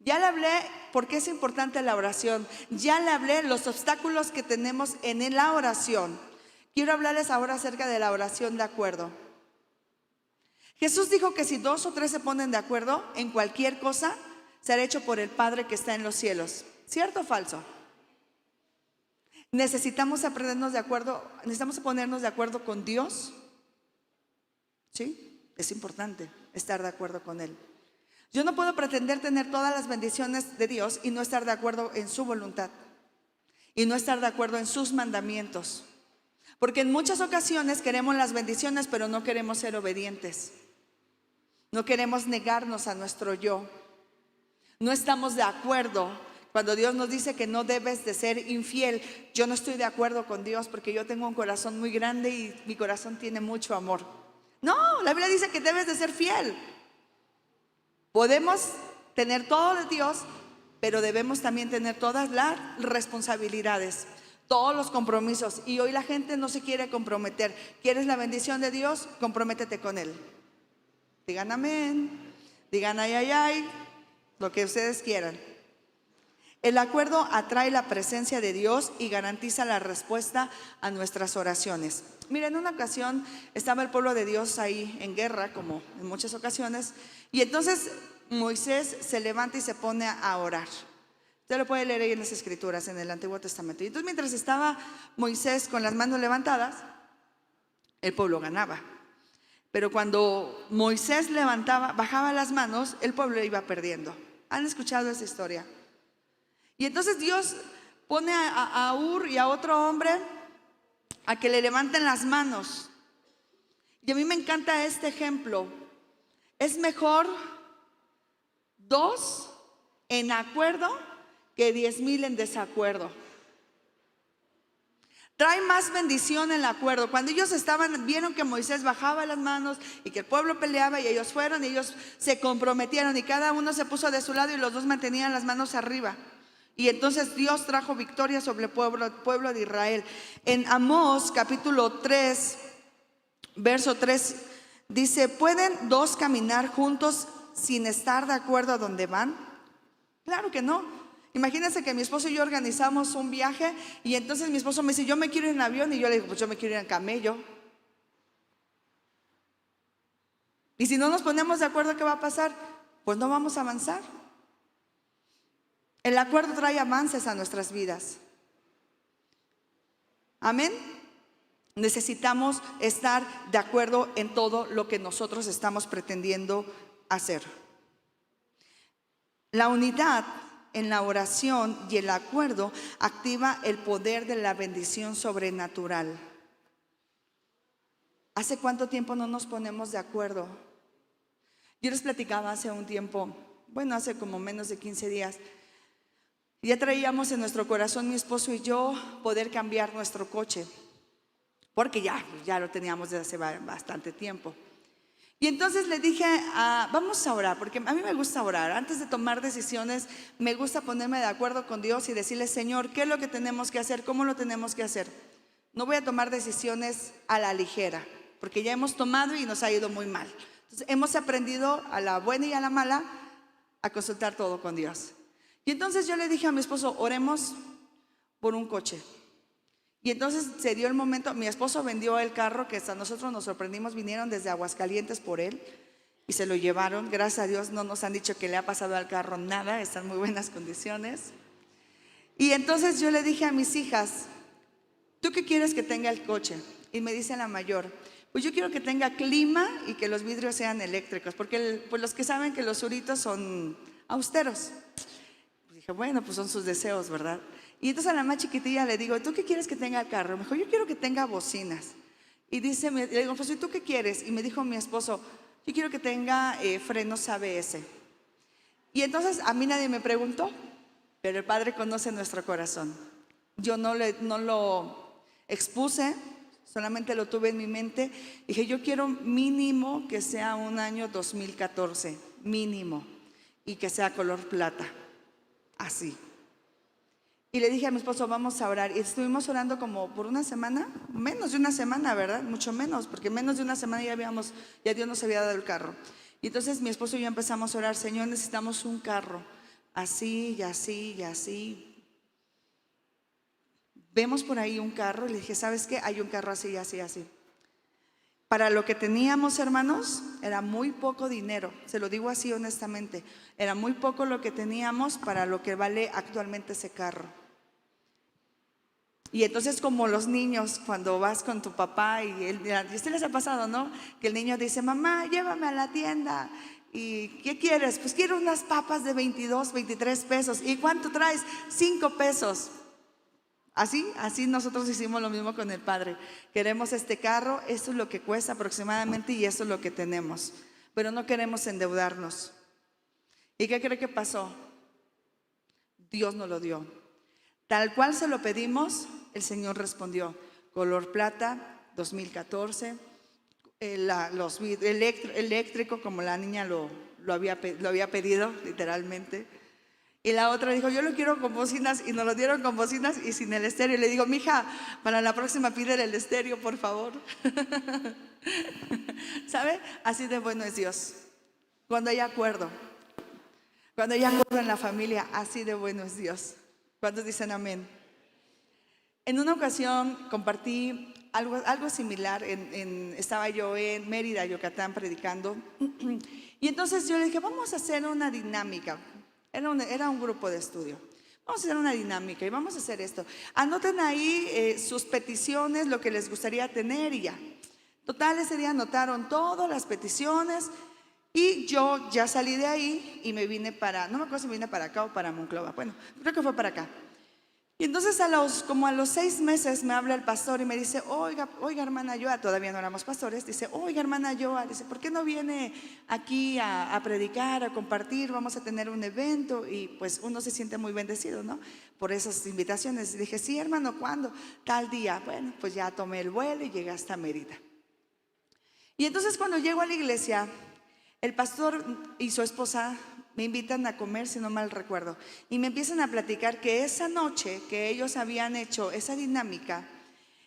Ya le hablé por qué es importante la oración. Ya le hablé los obstáculos que tenemos en la oración. Quiero hablarles ahora acerca de la oración de acuerdo. Jesús dijo que si 2 o 3 se ponen de acuerdo en cualquier cosa, será hecho por el Padre que está en los cielos. ¿Cierto o falso? Necesitamos aprendernos de acuerdo, necesitamos ponernos de acuerdo con Dios. ¿Sí? Es importante estar de acuerdo con Él. Yo no puedo pretender tener todas las bendiciones de Dios y no estar de acuerdo en su voluntad y no estar de acuerdo en sus mandamientos. Porque en muchas ocasiones queremos las bendiciones, pero no queremos ser obedientes. No queremos negarnos a nuestro yo. No estamos de acuerdo. Cuando Dios nos dice que no debes de ser infiel, yo no estoy de acuerdo con Dios porque yo tengo un corazón muy grande y mi corazón tiene mucho amor. No, la Biblia dice que debes de ser fiel. Podemos tener todo de Dios, pero debemos también tener todas las responsabilidades, todos los compromisos. Y hoy la gente no se quiere comprometer. ¿Quieres la bendición de Dios? Comprométete con Él. Digan amén, digan ay, ay, ay, lo que ustedes quieran. El acuerdo atrae la presencia de Dios y garantiza la respuesta a nuestras oraciones. Mira, en una ocasión estaba el pueblo de Dios ahí en guerra, como en muchas ocasiones, y entonces Moisés se levanta y se pone a orar. Usted lo puede leer ahí en las Escrituras, en el Antiguo Testamento. Y entonces mientras estaba Moisés con las manos levantadas, el pueblo ganaba. Pero cuando Moisés bajaba las manos, el pueblo iba perdiendo. ¿Han escuchado esa historia? Y entonces Dios pone a Ur y a otro hombre a que le levanten las manos. Y a mí me encanta este ejemplo. Es mejor 2 en acuerdo que 10,000 en desacuerdo. Trae más bendición el acuerdo. Cuando ellos vieron que Moisés bajaba las manos y que el pueblo peleaba y ellos fueron y ellos se comprometieron y cada uno se puso de su lado y los dos mantenían las manos arriba. Y entonces Dios trajo victoria sobre el pueblo de Israel. En Amós capítulo 3, verso 3, dice: ¿pueden 2 caminar juntos sin estar de acuerdo a dónde van? Claro que no. Imagínense que mi esposo y yo organizamos un viaje y entonces mi esposo me dice: yo me quiero ir en avión, y yo le digo: pues yo me quiero ir en camello. Y si no nos ponemos de acuerdo, ¿qué va a pasar? pues no vamos a avanzar. El acuerdo trae avances a nuestras vidas. Amén. Necesitamos estar de acuerdo en todo lo que nosotros estamos pretendiendo hacer. La unidad en la oración y el acuerdo activa el poder de la bendición sobrenatural. ¿Hace cuánto tiempo no nos ponemos de acuerdo? Yo les platicaba hace un tiempo, bueno, hace como menos de 15 días. Ya traíamos en nuestro corazón, mi esposo y yo, poder cambiar nuestro coche, porque ya lo teníamos desde hace bastante tiempo. Y entonces le dije, vamos a orar, porque a mí me gusta orar. Antes de tomar decisiones, me gusta ponerme de acuerdo con Dios y decirle, Señor, ¿qué es lo que tenemos que hacer? ¿Cómo lo tenemos que hacer? No voy a tomar decisiones a la ligera, porque ya hemos tomado y nos ha ido muy mal. Entonces, hemos aprendido a la buena y a la mala a consultar todo con Dios. Y entonces yo le dije a mi esposo, oremos por un coche. Y entonces se dio el momento, mi esposo vendió el carro, que hasta nosotros nos sorprendimos, vinieron desde Aguascalientes por él y se lo llevaron. Gracias a Dios no nos han dicho que le ha pasado al carro nada, está en muy buenas condiciones. Y entonces yo le dije a mis hijas, ¿tú qué quieres que tenga el coche? Y me dice la mayor, pues yo quiero que tenga clima y que los vidrios sean eléctricos, porque pues los que saben que los suritos son austeros. Dije, bueno, pues son sus deseos, ¿verdad? Y entonces a la más chiquitilla le digo, ¿tú qué quieres que tenga el carro? Me dijo, yo quiero que tenga bocinas. Y dice, le digo, pues ¿y tú qué quieres? Y me dijo mi esposo, yo quiero que tenga frenos ABS. Y entonces a mí nadie me preguntó, pero el Padre conoce nuestro corazón. Yo no lo expuse, solamente lo tuve en mi mente. Dije, yo quiero mínimo que sea un año 2014, mínimo, y que sea color plata. Así. Y le dije a mi esposo, vamos a orar. Y estuvimos orando como por una semana, menos de una semana, ¿verdad? Mucho menos, porque menos de una semana ya Dios nos había dado el carro. Y entonces mi esposo y yo empezamos a orar, Señor, necesitamos un carro, así y así y así. Vemos por ahí un carro y le dije, ¿sabes qué? Hay un carro así y así y así. Para lo que teníamos, hermanos, era muy poco dinero, se lo digo así honestamente, era muy poco lo que teníamos para lo que vale actualmente ese carro. Y entonces, como los niños, cuando vas con tu papá y a usted les ha pasado, ¿no? Que el niño dice, mamá, llévame a la tienda. ¿Y qué quieres? Pues quiero unas papas de 22, 23 pesos. ¿Y cuánto traes? 5 pesos. Así nosotros hicimos lo mismo con el Padre. Queremos este carro, esto es lo que cuesta aproximadamente y esto es lo que tenemos. Pero no queremos endeudarnos. ¿Y qué cree que pasó? Dios nos lo dio. Tal cual se lo pedimos, el Señor respondió. Color plata, 2014, eléctrico, como la niña lo había pedido, literalmente. Y la otra dijo, yo lo quiero con bocinas, y nos lo dieron con bocinas y sin el estéreo. Y le digo, mija, para la próxima pídele el estéreo, por favor. ¿Sabe? Así de bueno es Dios. Cuando hay acuerdo en la familia, así de bueno es Dios. ¿Cuántos dicen amén? En una ocasión compartí algo similar. Estaba yo en Mérida, Yucatán, predicando. Y entonces yo le dije, vamos a hacer una dinámica. Era un grupo de estudio. Vamos a hacer una dinámica y vamos a hacer esto. Anoten ahí sus peticiones, lo que les gustaría tener y ya. Total, ese día anotaron todas las peticiones y yo ya salí de ahí y me vine no me acuerdo si me vine para acá o para Monclova. Bueno, creo que fue para acá. Y entonces como a los 6 meses me habla el pastor y me dice, oiga hermana Joa, todavía no éramos pastores, dice, oiga hermana Joa, dice, ¿por qué no viene aquí a predicar, a compartir? Vamos a tener un evento. Y pues uno se siente muy bendecido, ¿no? Por esas invitaciones. Y dije, sí hermano, ¿cuándo? Tal día. Bueno, pues ya tomé el vuelo y llegué hasta Mérida. Y entonces cuando llego a la iglesia, el pastor y su esposa me invitan a comer, si no mal recuerdo, y me empiezan a platicar que esa noche que ellos habían hecho esa dinámica,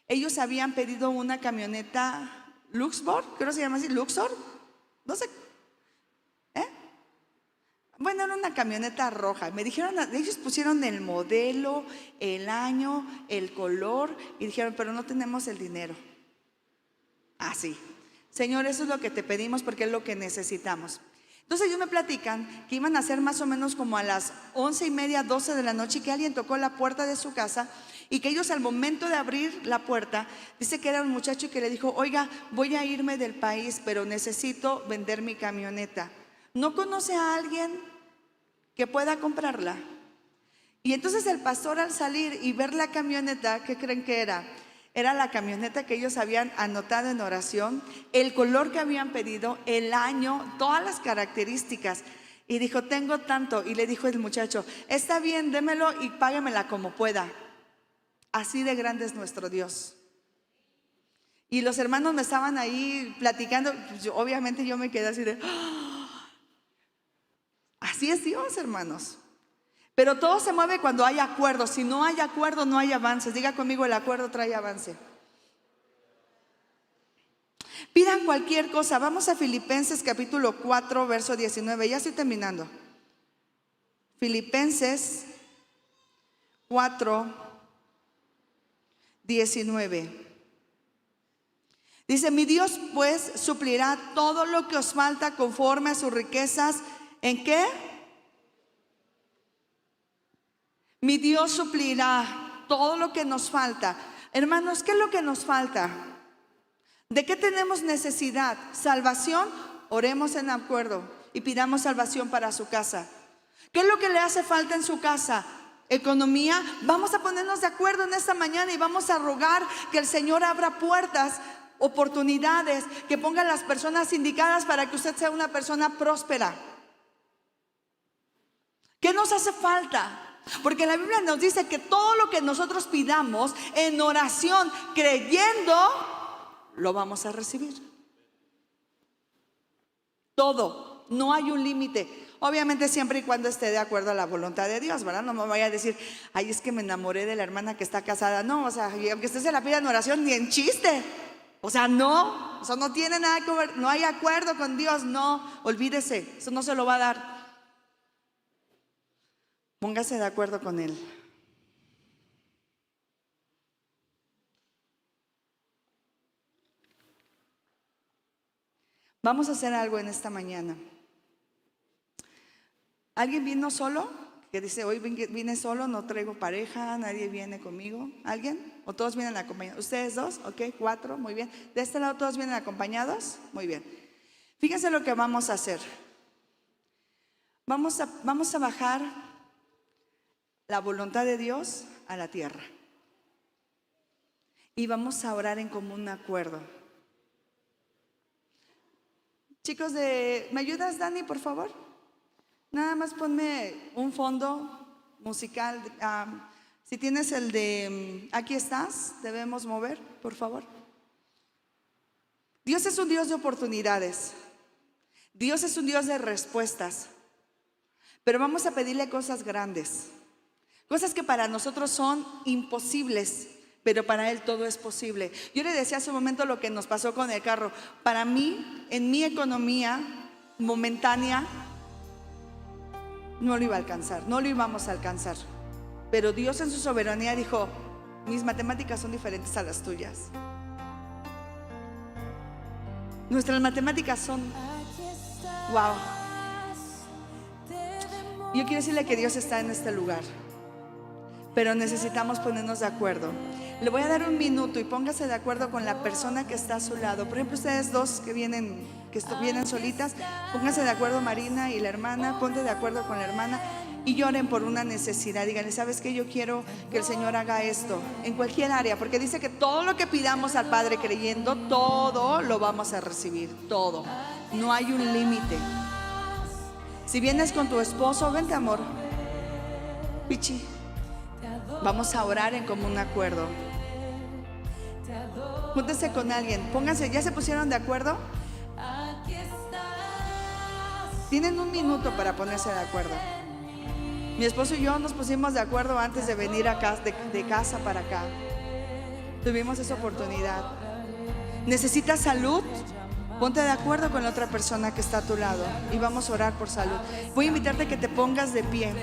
ellos habían pedido una camioneta Luxor, creo que se llama así, Luxor, no sé, bueno, era una camioneta roja. Me dijeron, ellos pusieron el modelo, el año, el color, y dijeron, pero no tenemos el dinero. Así, Señor, eso es lo que te pedimos porque es lo que necesitamos. Entonces ellos me platican que iban a ser más o menos como a las 11:30, 12 de la noche, y que alguien tocó la puerta de su casa y que ellos al momento de abrir la puerta, dice que era un muchacho y que le dijo: oiga, voy a irme del país, pero necesito vender mi camioneta. ¿No conoce a alguien que pueda comprarla? Y entonces el pastor, al salir y ver la camioneta, ¿qué creen que era? Era la camioneta que ellos habían anotado en oración, el color que habían pedido, el año, todas las características. Y dijo: tengo tanto. Y le dijo el muchacho: está bien, démelo y págamela como pueda. Así de grande es nuestro Dios. Y los hermanos me estaban ahí platicando. Obviamente yo me quedé así de así es Dios, hermanos. Pero todo se mueve cuando hay acuerdo. Si no hay acuerdo, no hay avances. Diga conmigo: el acuerdo trae avance. Pidan cualquier cosa. Vamos a Filipenses capítulo 4, verso 19. Ya estoy terminando. Filipenses 4, 19. Dice: mi Dios pues suplirá todo lo que os falta conforme a sus riquezas. ¿En qué? Mi Dios suplirá todo lo que nos falta. Hermanos, ¿qué es lo que nos falta? ¿De qué tenemos necesidad? ¿Salvación? Oremos en acuerdo y pidamos salvación para su casa. ¿Qué es lo que le hace falta en su casa? ¿Economía? Vamos a ponernos de acuerdo en esta mañana y vamos a rogar que el Señor abra puertas, oportunidades, que ponga las personas indicadas para que usted sea una persona próspera. ¿Qué nos hace falta? Porque la Biblia nos dice que todo lo que nosotros pidamos en oración, creyendo, lo vamos a recibir. Todo, no hay un límite. Obviamente siempre y cuando esté de acuerdo a la voluntad de Dios, ¿verdad? No me vaya a decir: ay, es que me enamoré de la hermana que está casada. No, o sea, y aunque usted se la pida en oración, ni en chiste. O sea, no, eso no tiene nada que ver. No hay acuerdo con Dios, no, olvídese, eso no se lo va a dar. Póngase de acuerdo con Él. Vamos a hacer algo en esta mañana. ¿Alguien vino solo? Que dice: hoy vine solo, no traigo pareja, nadie viene conmigo. ¿Alguien? ¿O todos vienen acompañados? ¿Ustedes dos? Ok, 4, muy bien. ¿De este lado todos vienen acompañados? Muy bien. Fíjense lo que vamos a hacer. Vamos a bajar la voluntad de Dios a la tierra. Y vamos a orar en común acuerdo. Chicos, ¿me ayudas, Dani, por favor? Nada más ponme un fondo musical. Si tienes el de Aquí estás, debemos mover, por favor. Dios es un Dios de oportunidades. Dios es un Dios de respuestas. Pero vamos a pedirle cosas grandes. Cosas que para nosotros son imposibles, pero para Él todo es posible. Yo le decía hace un momento lo que nos pasó con el carro. Para mí, en mi economía momentánea, no lo iba a alcanzar, no lo íbamos a alcanzar. Pero Dios en su soberanía dijo: mis matemáticas son diferentes a las tuyas. Nuestras matemáticas son wow. Yo quiero decirle que Dios está en este lugar, pero necesitamos ponernos de acuerdo. Le voy a dar un minuto y póngase de acuerdo con la persona que está a su lado. Por ejemplo, ustedes dos que vienen solitas, pónganse de acuerdo, Marina y la hermana. Ponte de acuerdo con la hermana y lloren por una necesidad. Díganle: ¿sabes qué? Yo quiero que el Señor haga esto en cualquier área, porque dice que todo lo que pidamos al Padre creyendo, todo lo vamos a recibir. Todo, no hay un límite. Si vienes con tu esposo, vente, amor. Pichi, vamos a orar en común acuerdo. Júntese con alguien, pónganse. ¿Ya se pusieron de acuerdo? Tienen un minuto para ponerse de acuerdo. Mi esposo y yo nos pusimos de acuerdo antes de venir acá, de casa para acá. Tuvimos esa oportunidad. ¿Necesitas salud? Ponte de acuerdo con la otra persona que está a tu lado y vamos a orar por salud. Voy a invitarte a que te pongas de pie.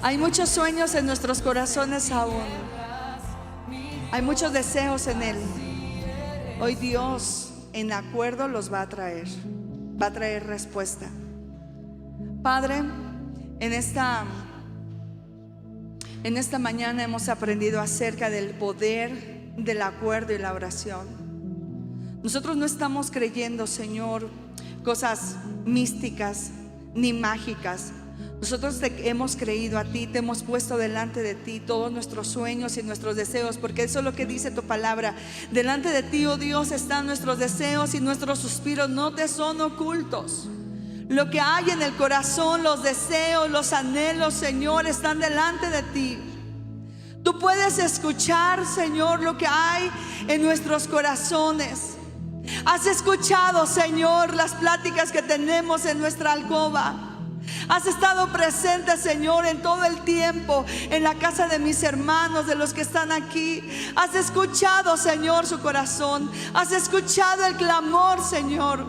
Hay muchos sueños en nuestros corazones aún. Hay muchos deseos en Él. Hoy Dios en acuerdo los va a traer. Va a traer respuesta. Padre, en esta mañana hemos aprendido acerca del poder del acuerdo y la oración. Nosotros no estamos creyendo, Señor, cosas místicas ni mágicas. Nosotros te hemos creído a ti, te hemos puesto delante de ti todos nuestros sueños y nuestros deseos, porque eso es lo que dice tu palabra. Delante de ti, oh Dios, están nuestros deseos y nuestros suspiros, no te son ocultos. Lo que hay en el corazón, los deseos, los anhelos, Señor, están delante de ti. Tú puedes escuchar, Señor, lo que hay en nuestros corazones. Has escuchado, Señor, las pláticas que tenemos en nuestra alcoba. Has estado presente, Señor, en todo el tiempo en la casa de mis hermanos, de los que están aquí. Has escuchado, Señor, su corazón. Has escuchado el clamor, Señor.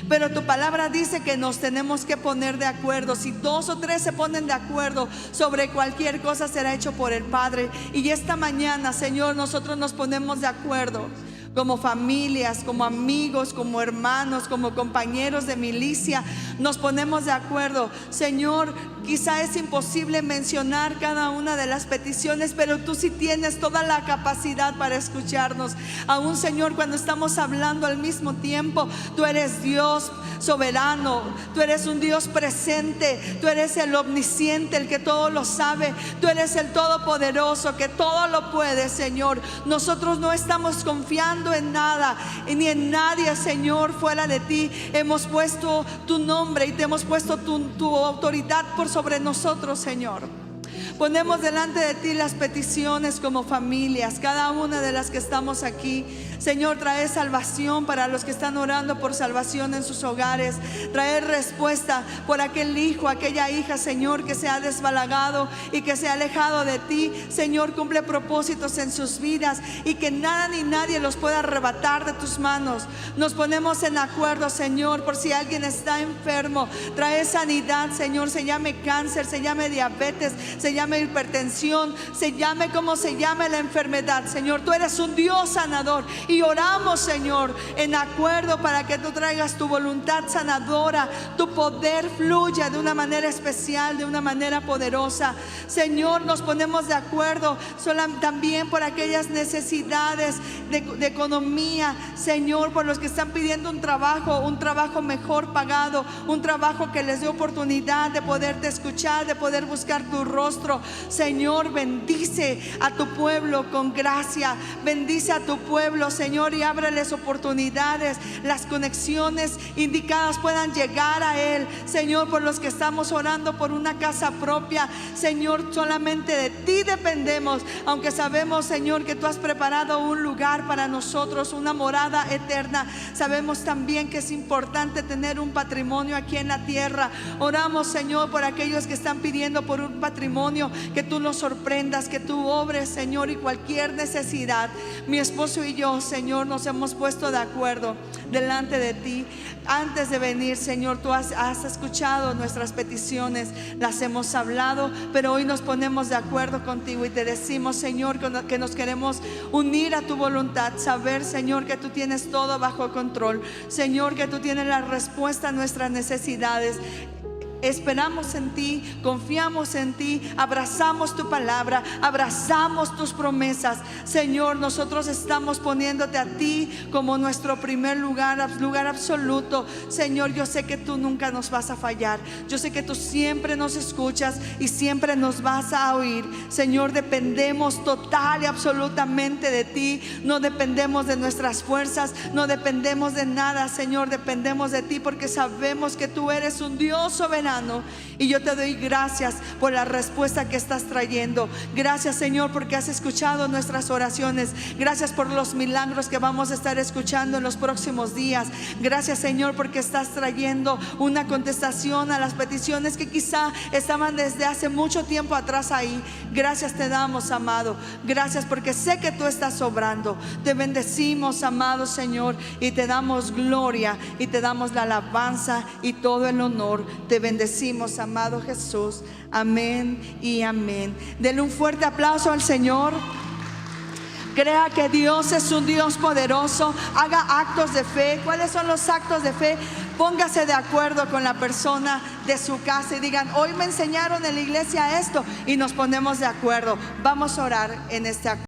Pero tu palabra dice que nos tenemos que poner de acuerdo. Si 2 o 3 se ponen de acuerdo sobre cualquier cosa, será hecho por el Padre. Y esta mañana, Señor, nosotros nos ponemos de acuerdo como familias, como amigos, como hermanos, como compañeros de milicia. Nos ponemos de acuerdo. Señor, quizá es imposible mencionar cada una de las peticiones, pero tú sí tienes toda la capacidad para escucharnos. Aún, Señor, cuando estamos hablando al mismo tiempo, tú eres Dios soberano, tú eres un Dios presente, tú eres el omnisciente, el que todo lo sabe, tú eres el todopoderoso, que todo lo puede, Señor. Nosotros no estamos confiando en nada ni en nadie, Señor, fuera de ti. Hemos puesto tu nombre y te hemos puesto tu autoridad por sobre nosotros, Señor. Ponemos delante de ti las peticiones como familias, cada una de las que estamos aquí. Señor, trae salvación para los que están orando por salvación en sus hogares. Trae respuesta por aquel hijo, aquella hija, Señor, que se ha desbalagado y que se ha alejado de ti. Señor, cumple propósitos en sus vidas y que nada ni nadie los pueda arrebatar de tus manos. Nos ponemos en acuerdo, Señor, por si alguien está enfermo. Trae sanidad, Señor, se llame cáncer, se llame diabetes, se llame hipertensión, se llame como se llame la enfermedad. Señor, tú eres un Dios sanador. Y oramos, Señor, en acuerdo para que tú traigas tu voluntad sanadora, tu poder fluya de una manera especial, de una manera poderosa. Señor, nos ponemos de acuerdo también por aquellas necesidades de economía, Señor, por los que están pidiendo un trabajo mejor pagado, un trabajo que les dé oportunidad de poderte escuchar, de poder buscar tu rostro. Señor, bendice a tu pueblo con gracia, bendice a tu pueblo, Señor, y ábreles oportunidades, las conexiones indicadas puedan llegar a Él. Señor, por los que estamos orando por una casa propia, Señor, solamente de ti dependemos, aunque sabemos, Señor, que tú has preparado un lugar para nosotros, una morada eterna. Sabemos también que es importante tener un patrimonio aquí en la tierra. Oramos, Señor, por aquellos que están pidiendo por un patrimonio, que tú los sorprendas, que tú obres, Señor, y cualquier necesidad. Mi esposo y yo, Señor, nos hemos puesto de acuerdo delante de ti. Antes de venir, Señor, tú has escuchado nuestras peticiones, las hemos hablado, pero hoy nos ponemos de acuerdo contigo y te decimos, Señor, que nos queremos unir a tu voluntad, saber, Señor, que tú tienes todo bajo control, Señor, que tú tienes la respuesta a nuestras necesidades. Esperamos en ti, confiamos en ti, abrazamos tu palabra, abrazamos tus promesas. Señor, nosotros estamos poniéndote a ti como nuestro primer lugar absoluto. Señor, yo sé que tú nunca nos vas a fallar. Yo sé que tú siempre nos escuchas y siempre nos vas a oír. Señor, dependemos total y absolutamente de ti. No dependemos de nuestras fuerzas, no dependemos de nada, Señor. Dependemos de ti porque sabemos que tú eres un Dios soberano. Y yo te doy gracias por la respuesta que estás trayendo. Gracias, Señor, porque has escuchado nuestras oraciones. Gracias por los milagros que vamos a estar escuchando en los próximos días. Gracias, Señor, porque estás trayendo una contestación a las peticiones que quizá estaban desde hace mucho tiempo atrás ahí. Gracias te damos, amado. Gracias porque sé que tú estás obrando. Te bendecimos, amado Señor, y te damos gloria y te damos la alabanza y todo el honor. Te bendecimos bendecimos, amado Jesús. Amén y amén. Denle un fuerte aplauso al Señor. Crea que Dios es un Dios poderoso. Haga actos de fe. ¿Cuáles son los actos de fe? Póngase de acuerdo con la persona de su casa y digan: hoy me enseñaron en la iglesia esto, y nos ponemos de acuerdo. Vamos a orar en este acuerdo.